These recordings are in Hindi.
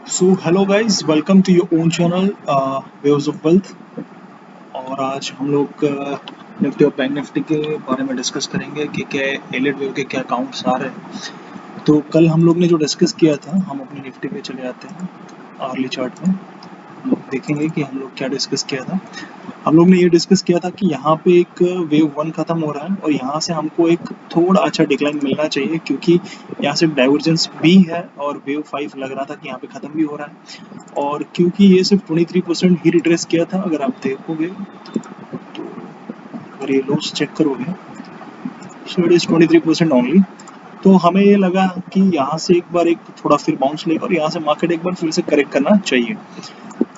So hello guys, welcome to your own channel waves of wealth. और आज हम लोग निफ्टी और बैंक निफ्टी के बारे में डिस्कस करेंगे कि क्या एलिट वेव के क्या काउंट्स आ रहे हैं। तो कल हम लोग ने जो डिस्कस किया था, हम अपने निफ्टी पे चले आते हैं अर्ली चार्ट में। हम लोग देखेंगे कि हम लोग क्या डिस्कस किया था। हम लोग ने ये डिस्कस किया था कि यहाँ पे एक वेव वन खत्म हो रहा है और यहाँ से हमको एक थोड़ा अच्छा डिक्लाइन मिलना चाहिए, क्योंकि यहाँ से डाइवर्जेंस भी है और वेव फाइव लग रहा था कि यहाँ पे खत्म भी हो रहा है। और क्योंकि ये सिर्फ 23% ही रिट्रेस किया था, अगर आप देखोगे तो अगर ये लोस चेक करोगे सो इट इज 23% ओनली। तो हमें ये लगा कि यहाँ से एक बार एक थोड़ा फिर बाउंस लेगा और यहाँ से मार्केट एक बार फिर से करेक्ट करना चाहिए।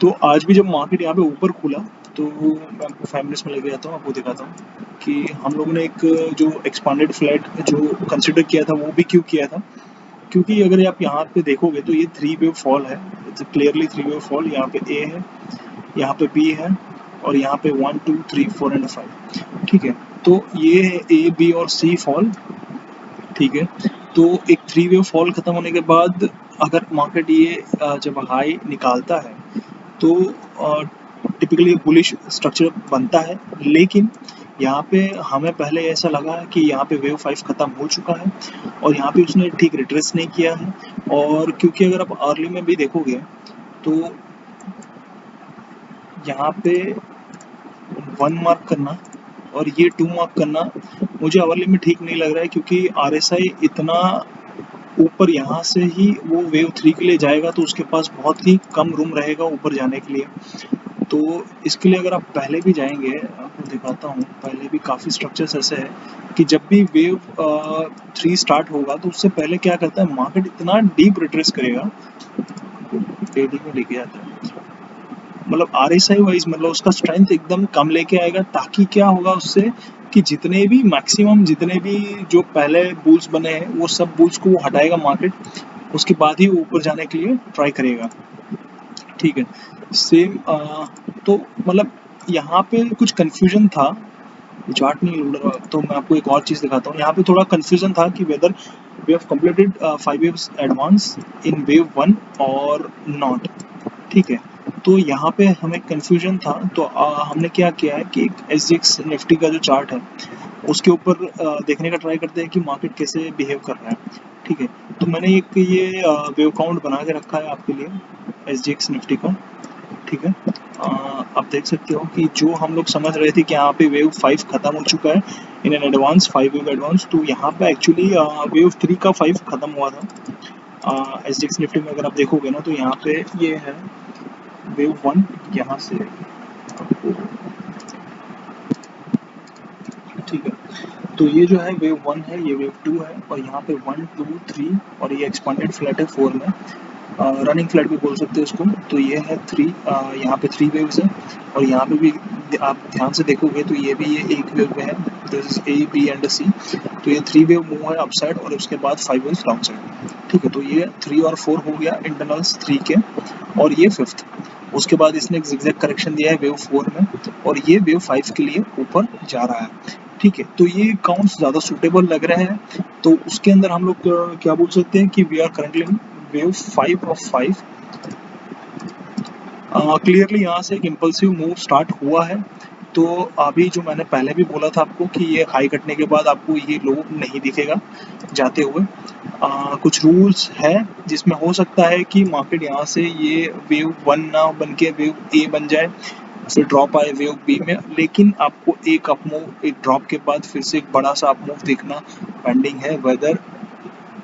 तो आज भी जब मार्केट यहाँ पे ऊपर खुला तो मैं आपको 5 मिनट्स में लेके जाता हूँ, आपको दिखाता हूँ कि हम लोग ने एक जो एक्सपांडेड फ्लैट जो कंसिडर किया था वो भी क्यों किया था। क्योंकि अगर आप यहाँ पे देखोगे तो ये थ्री वेव फॉल है, it's clearly three wave fall. यहाँ पे ए है, यहाँ पे बी है और यहाँ पे 1 2 3 4 एंड 5। ठीक है, तो ये है ए बी और सी फॉल। ठीक है, तो एक थ्री वेव फॉल खत्म होने के बाद अगर मार्केट ये जब हाई निकालता है तो टिपिकली बुलिश स्ट्रक्चर बनता है। लेकिन यहाँ पे हमें पहले ऐसा लगा कि यहाँ पे वेव फाइव खत्म हो चुका है और यहाँ पे उसने ठीक रिट्रेस नहीं किया है। और क्योंकि अगर आप अर्ली में भी देखोगे तो यहाँ पे 1 मार्क करना और ये 2 मार्क करना मुझे अवर्ली में ठीक नहीं लग रहा है, क्योंकि RSI इतना ऊपर यहाँ से ही वो वेव थ्री के लिए जाएगा तो उसके पास बहुत ही कम रूम रहेगा ऊपर जाने के लिए। तो इसके लिए अगर आप पहले भी जाएंगे, आपको दिखाता हूँ, पहले भी काफ़ी स्ट्रक्चर्स ऐसे हैं कि जब भी वेव थ्री स्टार्ट होगा तो उससे पहले क्या करता है मार्केट इतना डीप रिट्रेस करेगा, डेली में लेके जाता है, मतलब RSI वाइज मतलब उसका स्ट्रेंथ एकदम कम लेके आएगा, ताकि क्या होगा उससे कि जितने भी मैक्सिमम जितने भी जो पहले बुल्स बने हैं वो सब बुल्स को वो हटाएगा मार्केट, उसके बाद ही वो ऊपर जाने के लिए ट्राई करेगा। ठीक है, सेम तो मतलब यहाँ पे कुछ कंफ्यूजन था, चार्ट नहीं लोड रहा, तो मैं आपको एक और चीज़ दिखाता हूँ। यहाँ पे थोड़ा कंफ्यूजन था कि whether we have completed 5 waves advance in wave one और नॉट। ठीक है, तो यहाँ पे हमें कंफ्यूजन था, तो हमने क्या किया है कि एक SGX निफ्टी का जो चार्ट है उसके ऊपर देखने का ट्राई करते हैं कि मार्केट कैसे बिहेव कर रहा है। ठीक है, तो मैंने एक ये वेव काउंट बना के रखा है आपके लिए SGX निफ्टी का। ठीक है, आप देख सकते हो कि जो हम लोग समझ रहे थे कि यहाँ पे वेव फाइव खत्म हो चुका है in an advance, five wave advance, तो यहाँ पे एक्चुअली वेव थ्री का फाइव खत्म हुआ था। SGX निफ्टी में अगर आप देखोगे ना तो यहाँ पे ये है वेव वन, यहाँ से आपको, ठीक है, तो ये जो है वेव वन है, ये वेव टू है और यहाँ पे 1 2 3 और ये एक्सपांडेड फ्लैट है 4 में, रनिंग फ्लैट भी बोल सकते हैं उसको। तो ये है थ्री, यहाँ पे थ्री वेव्स है और यहाँ पे भी आप ध्यान से देखोगे तो ये भी ये एक वेव में है, this is A B and C. तो ये थ्री वेव मूव है अपसाइड और उसके बाद फाइव वेव्स डाउन साइड। ठीक है, तो ये थ्री और फोर हो गया इंटरनल्स थ्री के, और ये फिफ्थ। उसके बाद इसने एक जिगजैग करेक्शन दिया है वेव फोर में और ये वेव फाइव के लिए ऊपर जा रहा है। ठीक है, तो ये काउंट्स ज़्यादा सुटेबल लग रहे हैं। तो उसके अंदर हम लोग क्या बोल सकते हैं कि we are currently wave five of five. Clearly यहाँ से एक इम्पल्सिव मूव स्टार्ट हुआ है। तो अभी जो मैंने पहले भी बोला था आपको कि ये हाई कटने के बाद आपको ये लो नहीं दिखेगा जाते हुए। कुछ रूल्स है जिसमें हो सकता है कि मार्केट यहाँ से ये वेव वन ना बन के वेव ए बन जाए, फिर ड्रॉप आए वेव बी में, लेकिन आपको एक अप मूव, एक ड्रॉप के बाद फिर से एक बड़ा सा अप मूव देखना पेंडिंग है। वेदर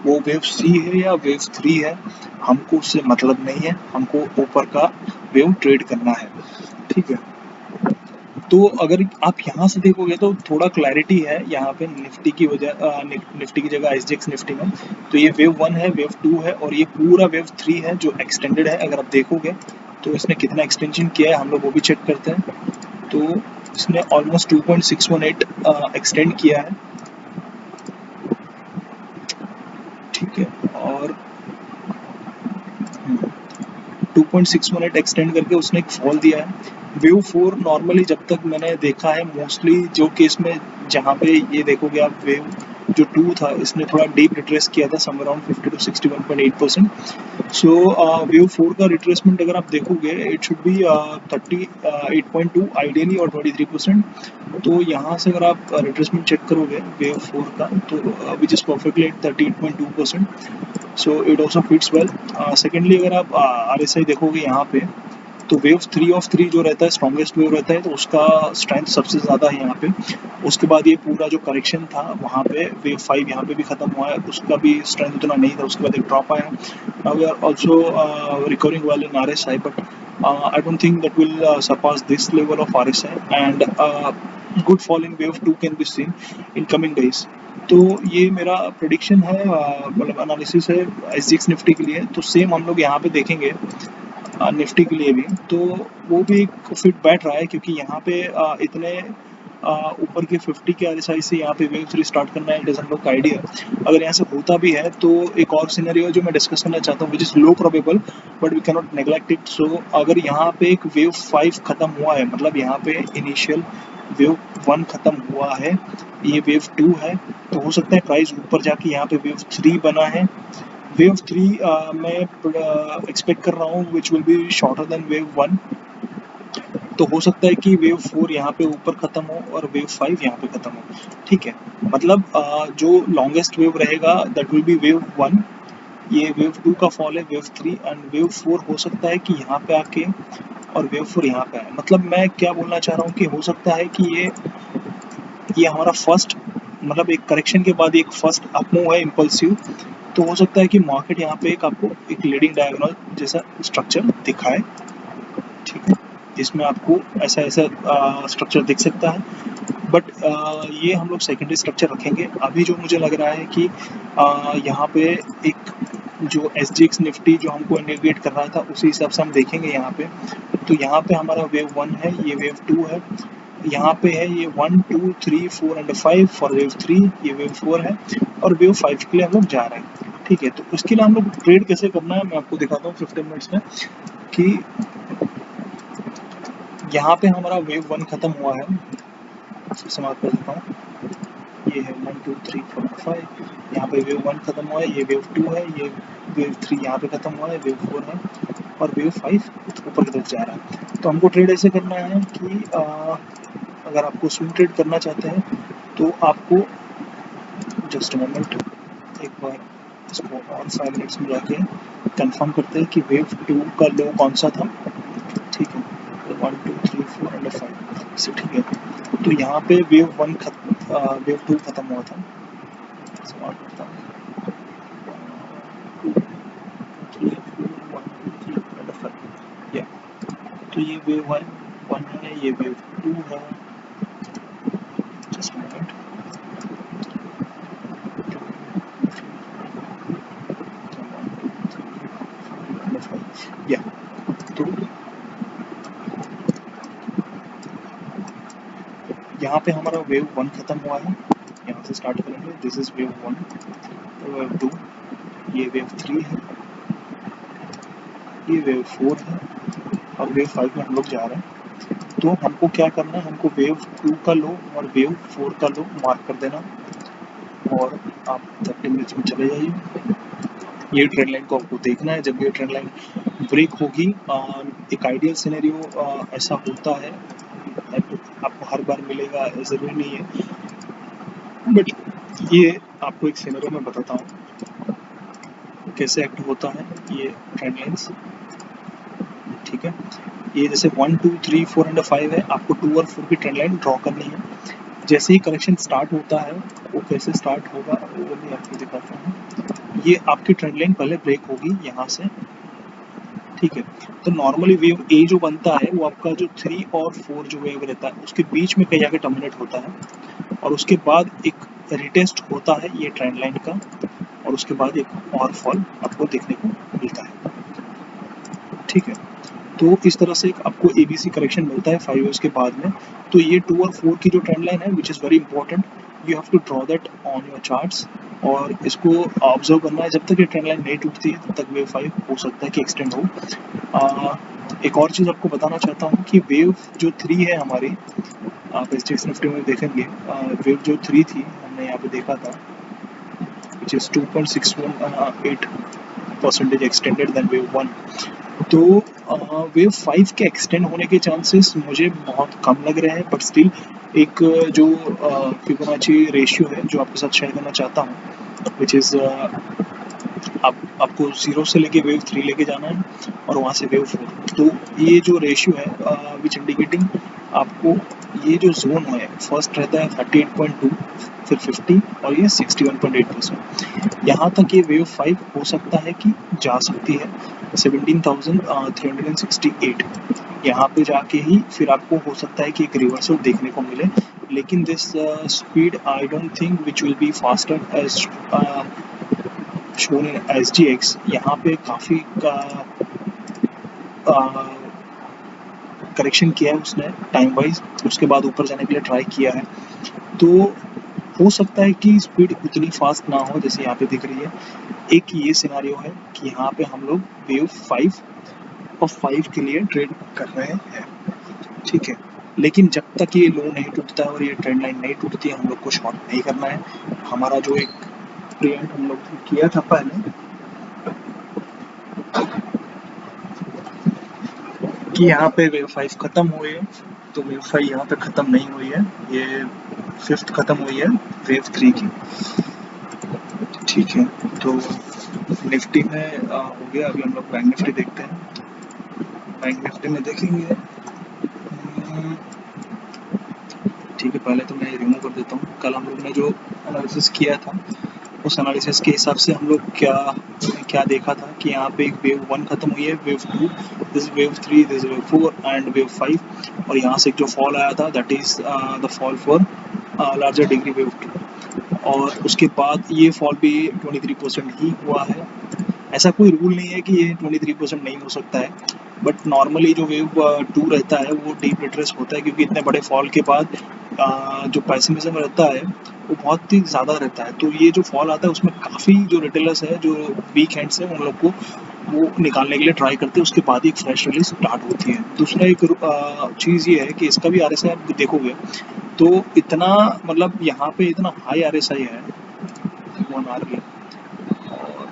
वो वेव सी है या वेव थ्री है हमको उससे मतलब नहीं है, हमको ऊपर का वेव ट्रेड करना है। ठीक है, तो अगर आप यहाँ से देखोगे तो थोड़ा क्लैरिटी है यहाँ पे निफ्टी की वजह, निफ्टी की जगह SGX निफ्टी में। तो ये वेव वन है, वेव टू है और ये पूरा वेव थ्री है जो एक्सटेंडेड है। अगर आप देखोगे तो इसने कितना एक्सटेंशन किया है हम लोग वो भी चेक करते हैं। तो इसने ऑलमोस्ट 2.618 एक्सटेंड किया है। ठीक है, और 2.618 एक्सटेंड करके उसने एक फॉल दिया है। वेव फोर नॉर्मली जब तक मैंने देखा है मोस्टली जो केस में जहाँ पे ये देखोगे आप वेव जो 2 था इसने थोड़ा डीप रिट्रेस किया था, somewhere around 50 to 61.8%. So wave 4 का रिट्रेसमेंट अगर आप देखोगे इट शुड बी 38.2 आइडियली और 23%. तो यहाँ से अगर आप रिट्रेसमेंट चेक करोगे वेव 4 का तो which is perfectly at 38.2%. So it also fits well. Secondly अगर आप RSI देखोगे यहाँ पे तो वेव 3 ऑफ 3 जो रहता है स्ट्रॉन्गेस्ट वेव रहता है, तो उसका स्ट्रेंथ सबसे ज़्यादा है यहाँ पे. उसके बाद ये पूरा जो करेक्शन था वहाँ पे वेव 5 यहाँ पे भी ख़त्म हुआ है, उसका भी स्ट्रेंथ उतना नहीं था, उसके बाद एक ड्रॉप आया. Now we are also recovering well in RSI, but I don't think that will surpass this level of RSI, and good fall in wave 2 can be seen in coming days. तो ये मेरा प्रेडिक्शन है, मतलब एनालिसिस है SGX निफ्टी के लिए. तो सेम हम लोग यहाँ पे देखेंगे निफ्टी के लिए भी, तो वो भी एक फिट बैठ रहा है क्योंकि यहाँ पे इतने ऊपर के 50 के RSI से यहाँ पे वेव 3 स्टार्ट करना है, डजंट लुक आइडिया. अगर यहाँ से होता भी है तो एक और सिनेरियो जो मैं डिस्कस करना चाहता हूँ which is low probable but we can not neglect it. So अगर यहाँ पे एक वेव 5 खत्म हुआ है, मतलब यहाँ पे इनिशियल वेव 1 खत्म हुआ है, ये वेव 2 है, तो हो सकता है प्राइस ऊपर जाके यहाँ पे वेव 3 बना है. वेव 3 मैं एक्सपेक्ट कर रहा हूँ विच will B shorter than wave 1. तो हो सकता है कि वेव 4 यहाँ पे ऊपर ख़त्म हो और वेव 5 यहाँ पे ख़त्म हो. ठीक है, मतलब जो लॉन्गेस्ट वेव रहेगा दैट विल बी वेव 1. ये वेव 2 का फॉल है, वेव 3 एंड वेव 4 हो सकता है कि यहाँ पे आके और वेव 4 यहाँ पे आए. मतलब मैं क्या बोलना चाह रहा हूँ कि हो सकता है कि ये हमारा फर्स्ट, मतलब एक करेक्शन के बाद एक फर्स्ट अप मूव है इम्पल्सिव. तो हो सकता है कि मार्केट यहाँ पे आपको एक लीडिंग डायगोनल जैसा स्ट्रक्चर दिखाए. ठीक है, जिसमें आपको ऐसा स्ट्रक्चर दिख सकता है, बट ये हम लोग सेकेंडरी स्ट्रक्चर रखेंगे. अभी जो मुझे लग रहा है कि यहाँ पे एक जो SGX निफ्टी जो हमको इंडिकेट कर रहा था उसी हिसाब से हम देखेंगे यहाँ पे. तो यहाँ पे हमारा वेव 1 है, ये वेव 2 है, यहाँ पे है ये 1 2 3 4 एंड 5 फॉर वेव 3, ये वेव 4 है और वेव 5 के लिए हम लोग जा रहे हैं. ठीक है, तो उसके लिए हम लोग ट्रेड कैसे करना है मैं आपको दिखाता हूँ 15 मिनट्स में. कि यहाँ पे हमारा वेव 1 खत्म हुआ है, समाप्त कर देता हूँ. ये है 1 2 3 4 5, यहाँ पे वेव 1 खत्म हुआ है, ये वेव 2 है, ये वेव 3 यहाँ पे खत्म हुआ है, वेव 4 है और वेव 5 ऊपर की तरफ जा रहा है. तो हमको ट्रेड ऐसे करना है कि अगर आपको स्विंग ट्रेड करना चाहते हैं तो आपको जस्ट मोमेंट एक बार इसको और 5 मिनट्स में जाके कंफर्म करते हैं कि वेव 2 का लो कौन सा था. ठीक है, 1 2 3 4 एंड 5 से. ठीक है, तो यहाँ पे वेव 2 खत्म हुआ था. समाप्त करता हूँ. 2 3 4 1 2 3 एंड 5. या तो ये वेव 1 है, ये वेव 2 है. Just moment. या तो यहाँ पे हमारा वेव 1 खत्म हुआ है, यहाँ से स्टार्ट करेंगे. दिस इज वेव 1, वेव 2, ये वेव 3 है, ये वेव 4 है और वेव 5 में हम लोग जा रहे हैं. तो हमको क्या करना है, हमको वेव 2 का लो और वेव 4 का लो मार्क कर देना और आप 30 मिनट्स में चले जाइए. ये ट्रेंड लाइन को आपको देखना है. जब ये ट्रेंड लाइन ब्रेक होगी, एक आइडियल सिनेरियो ऐसा होता है, आपको हर बार मिलेगा ज़रूरी नहीं है, बट ये आपको एक सिनेरियो में बताता हूँ कैसे एक्ट होता है ये ट्रेंड लाइन्स. ठीक है, ये जैसे 1 2 3 4 एंड 5 है, आपको 2 और 4 की ट्रेंड लाइन ड्रॉ करनी है. जैसे ही करेक्शन स्टार्ट होता है वो कैसे स्टार्ट होगा वो भी आपको दिखाता हूँ. ये आपकी ट्रेंड लाइन पहले ब्रेक होगी यहाँ से. ठीक है, तो नॉर्मली वेव ए जो बनता है वो आपका जो 3 और 4 जो वेव रहता है उसके बीच में कहीं जाके टर्मिनेट होता है और उसके बाद एक रिटेस्ट होता है ये ट्रेंड लाइन का और उसके बाद एक और फॉल आपको देखने को मिलता है. ठीक है, तो इस तरह से आपको ABC करेक्शन मिलता है 5 इयर्स के बाद में. तो ये 2 और 4 की जो ट्रेंड लाइन है which is very important, you have to draw that on your charts और इसको ऑब्जर्व करना है. जब तक ये ट्रेंड लाइन नहीं टूटती है तब तक वेव 5 हो सकता है कि एक्सटेंड हो. एक और चीज़ आपको बताना चाहता हूँ कि वेव जो 3 है हमारी, आप SGX निफ्टी में देखेंगे वेव जो 3 थी हमने यहाँ पे देखा था, which is 2.618% extended then wave 1। तो वेव 5 के एक्सटेंड होने के चांसेस मुझे बहुत कम लग रहे हैं, बट स्टिल एक जो फिबोनाची रेशियो है जो आपके साथ शेयर करना चाहता हूँ, विच इज़ आपको 0 से लेके वेव 3 लेके जाना है और वहाँ से वेव 4। तो ये जो रेशियो है विच इंडिकेटिंग आपको ये जो जोन है, फर्स्ट रहता है 38.2, फिर 50 और ये 61.8%। यहाँ तक ये वेव 5 हो सकता है कि जा सकती है 17,368। यहाँ पे जाके ही फिर आपको हो सकता है कि एक रिवर्सल देखने को मिले, लेकिन this speed I don't think which will be faster as shown in SGX। यहाँ पे काफ़ी करेक्शन किया है उसने टाइम वाइज, उसके बाद ऊपर जाने के लिए ट्राई किया है। तो हो सकता है कि स्पीड उतनी फास्ट ना हो जैसे यहाँ पे दिख रही है। एक ये सिनारियो है कि यहाँ पे हम लोग वेव 5 और 5 के लिए ट्रेड कर रहे हैं, ठीक है। लेकिन जब तक ये लो नहीं टूटता है और ये ट्रेंड लाइन नहीं टूटती है, हम लोग को शॉर्ट नहीं करना है। हमारा जो एक प्रिएंट हम लोग किया था पहले कि यहाँ पे वेव 5 खत्म हुई है, तो वेव 5 यहाँ पे खत्म नहीं हुई है, ये 5th खत्म हुई है वेव 3 की, ठीक है। तो निफ्टी में हो गया। अभी हम लोग बैंक निफ्टी देखते हैं। बैंक निफ्टी में देखेंगे, ठीक है। पहले तो मैं रिमूव कर देता हूँ। कल हम लोग ने जो एनालिसिस किया था उस एनालिसिस के हिसाब से हम लोग क्या देखा था कि यहाँ पे एक वेव 1 खत्म हुई है, wave 2, this wave 3, this wave 4 and wave 5, और यहाँ से जो फॉल आया था that is the fall for larger degree wave 2, और उसके बाद ये फॉल भी 23% ही हुआ है। ऐसा कोई रूल नहीं है कि ये 23% नहीं हो सकता है, बट नॉर्मली जो वेव 2 रहता है वो डीप रिट्रेस होता है, क्योंकि इतने बड़े फॉल के बाद जो पैसिमिज्म रहता है वो बहुत ही ज़्यादा रहता है। तो ये जो फॉल आता है उसमें काफ़ी जो रिटेलर्स है, जो वीक हैंड्स है, उन लोग को वो निकालने के लिए ट्राई करते हैं, उसके बाद ही एक फ्रेश रिलीज स्टार्ट होती है। दूसरा एक चीज़ ये है कि इसका भी RSI आप देखोगे तो इतना मतलब यहाँ पे इतना हाई RSI है 1 आवर की, और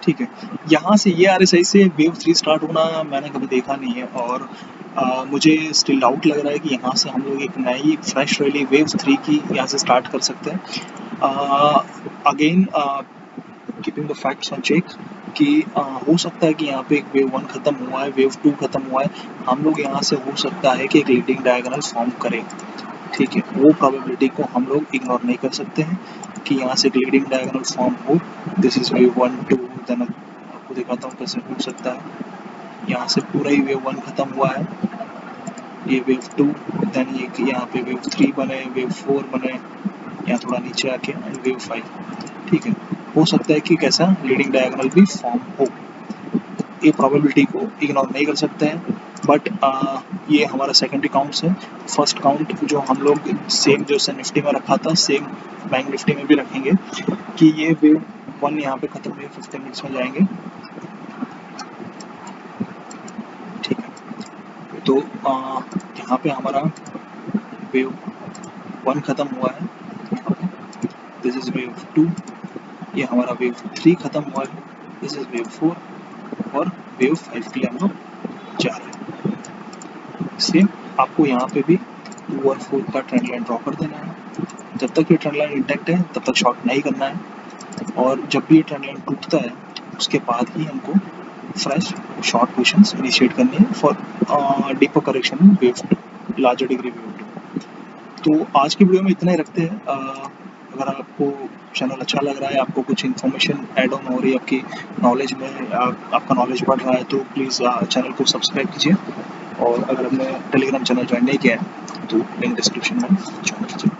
ठीक है। यहाँ से ये RSI से वेव 3 स्टार्ट होना मैंने कभी देखा नहीं है, और मुझे स्टिल डाउट लग रहा है कि यहाँ से हम लोग एक नई फ्रेश रैली वेव 3 की यहाँ से स्टार्ट कर सकते हैं। Again keeping the facts on check कि हो सकता है कि यहाँ पे एक वेव 1 खत्म हुआ है, वेव 2 खत्म हुआ है, हम लोग यहाँ से हो सकता है कि एक लीडिंग डायगोनल फॉर्म करें, ठीक है। वो प्रोबेबिलिटी को हम लोग इग्नोर नहीं कर सकते हैं कि यहाँ से एक लीडिंग डायगोनल फॉर्म हो। दिस इज वेव 1 2, देन आपको दिखाता हूँ कैसे हो सकता है। यहाँ से पूरा ही वेव 1 खत्म हुआ है, ये वेव 2, देन ये यहाँ पे वेव 3 बने, वेव 4 बने, यहाँ थोड़ा नीचे आके एंड वेव 5, ठीक है। हो सकता है कि कैसा लीडिंग डायगोनल भी फॉर्म हो, ये प्रोबेबिलिटी को इग्नोर नहीं कर सकते हैं। बट ये हमारा सेकेंडरी काउंट्स है। फर्स्ट काउंट जो हम लोग सेम जो निफ्टी में रखा था सेम बैंक निफ्टी में भी रखेंगे कि ये वेव 1 यहाँ पे खत्म हुई, 15 मिनट्स में जाएंगे, ठीक है। तो यहाँ पे हमारा वेव 1 खत्म हुआ है, दिस इज वेव 2, ये हमारा वेव 3 खत्म हुआ है, दिस इज वेव 4, और वेव 5 के लिए हम लोग जा रहे हैं। सेम आपको यहाँ पे भी 2 और 4 का ट्रेंड लाइन ड्रॉ कर देना है। जब तक ये ट्रेंड लाइन इंटैक्ट है तब तक शॉर्ट नहीं करना है, और जब भी ये ट्रेंड लाइन टूटता है उसके बाद ही हमको फ्रेश शॉर्ट पोजीशंस इनिशिएट करनी है for deeper correction in wave 2, larger degree wave 2। तो आज की वीडियो में इतना ही रखते हैं। अगर आपको चैनल अच्छा लग रहा है, आपको कुछ इन्फॉर्मेशन ऐड ऑन हो रही है, आपकी नॉलेज में आपका नॉलेज बढ़ रहा है, तो प्लीज़ चैनल को सब्सक्राइब कीजिए, और अगर आपने टेलीग्राम चैनल ज्वाइन नहीं किया है तो लिंक डिस्क्रिप्शन में ज्वाइन कीजिए।